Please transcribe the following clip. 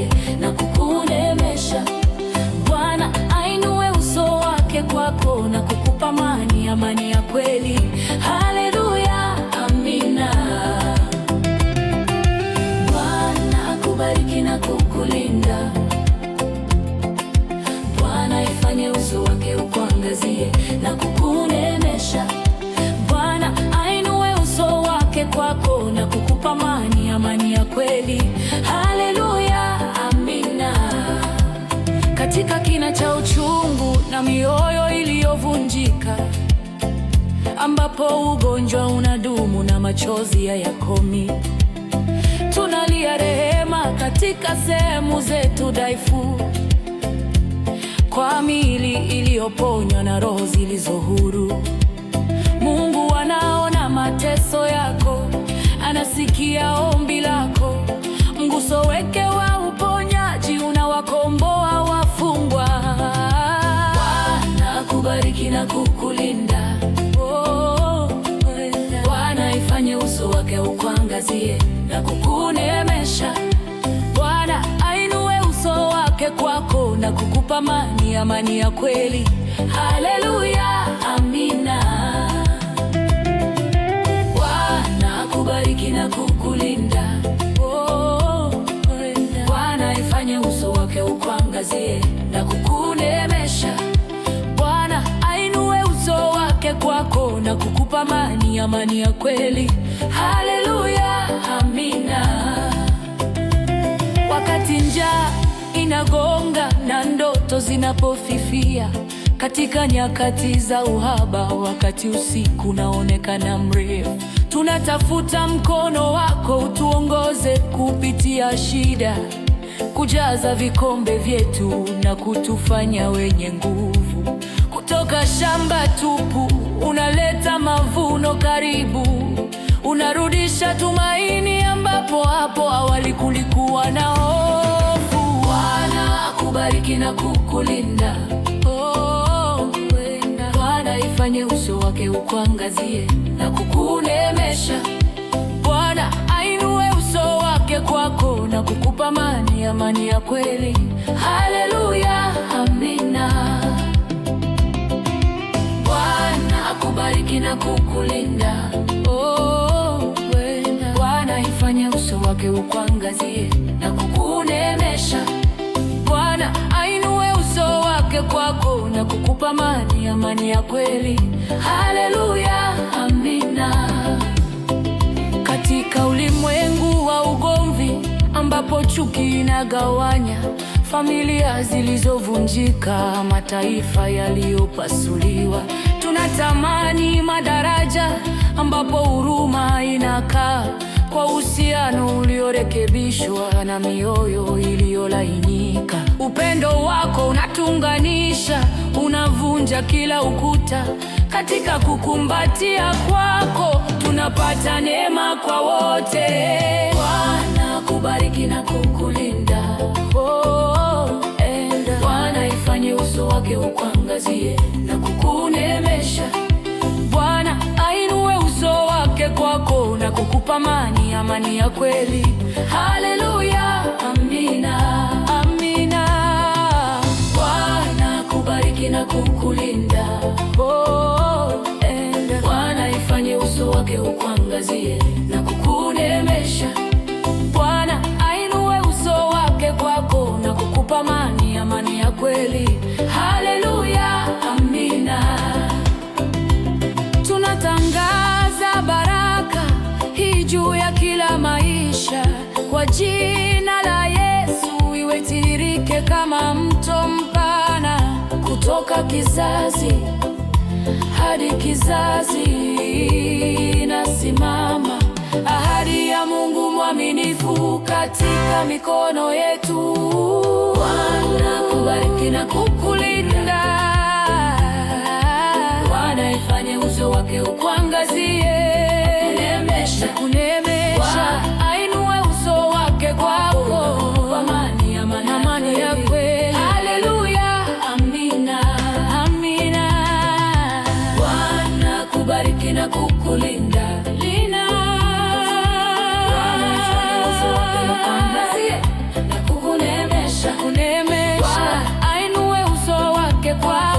akuangazie na kukunemesha. Bwana ainue uso wake kwako na kukupa amani, amani ya kweli. Haleluya, amina. Bwana akubariki na kukulinda. Bwana ifanye uso wake ukuangazie na kukunemesha. Bwana ainue uso wake kwako na kukupa amani, amani ya kweli. Haleluya, amina. Katika kina cha uchungu na mioyo iliyovunjika, ambapo ugonjwa unadumu na machozi hayakomi, tunalia rehema katika sehemu zetu dhaifu, kwa miili iliyoponywa na roho zilizo huru. Mungu anaona mateso yako, anasikia ombi lako. Mguso wake wa uponyaji unawakomboa wafungwa. Bwana akubariki na kukulinda. Bwana ifanye uso wake ukuangazie na kukunemesha. Bwana ainue uso wake kwako na kukupa amani, amani ya kweli. Haleluya, amina. Bwana akubariki na kukulinda. Bwana ifanye uso wake ukuangazie na kukunemesha. Bwana ainue uso wake kwako na kukupa amani, amani ya kweli. Haleluya, amina. Wakati njaa inagonga na ndoto zinapofifia, katika nyakati za uhaba, wakati usiku unaonekana mrefu, tunatafuta mkono wako utuongoze kupitia shida, kujaza vikombe vyetu na kutufanya wenye nguvu. Kutoka shamba tupu unaleta mavuno karibu, unarudisha tumaini ambapo hapo awali kulikuwa na hofu. Bwana akubariki na kukulinda. Bwana ifanye uso wake ukuangazie na kukunemesha. Bwana ainue uso wake kwako na kukupa amani, amani ya kweli. Haleluya, amina. Bwana akubariki na kukulinda. Bwana ifanye uso wake ukuangazie na kukunemesha. Bwana ainue uso wake kwako na kukupa amani, amani ya kweli. Haleluya, amina. Katika ulimwengu wa ugomvi, ambapo chuki inagawanya familia zilizovunjika, mataifa yaliyopasuliwa, tunatamani madaraja ambapo huruma inakaa, kwa uhusiano uliorekebishwa na mioyo iliyolainika. Upendo wako unatuunganisha, unavunja kila ukuta. Katika kukumbatia kwako tunapata neema kwa wote. Bwana akubariki na kukulinda. Bwana ifanye uso wake ukuangazie na kukunemesha. Bwana ainue uso wake kwako na kukupa amani, amani ya kweli. Haleluya, amina, amina. Bwana akubariki na kukulinda. Bwana ifanye uso wake ukuangazie na kukunemesha. Bwana ainue uso wake kwako na kukupa amani, amani ya kweli. Haleluya, amina. Tunatangaza baraka hii juu ya kila maisha, kwa jina la Yesu. Iwe tiririke kama mto mpana, kutoka kizazi hadi kizazi. Nasimama ahadi ya Mungu mwaminifu katika mikono yetu. Bwana akubariki na kukulinda. Bwana ifanye uso wake ukuangazie na kunemesha. Ainue uso wake kwako, amani, amani ya kweli. Haleluya, amina, amina. Bwana akubariki na kukulinda. Bwana ifanye uso wake ukuangazie na kukunemesha. wake kwako.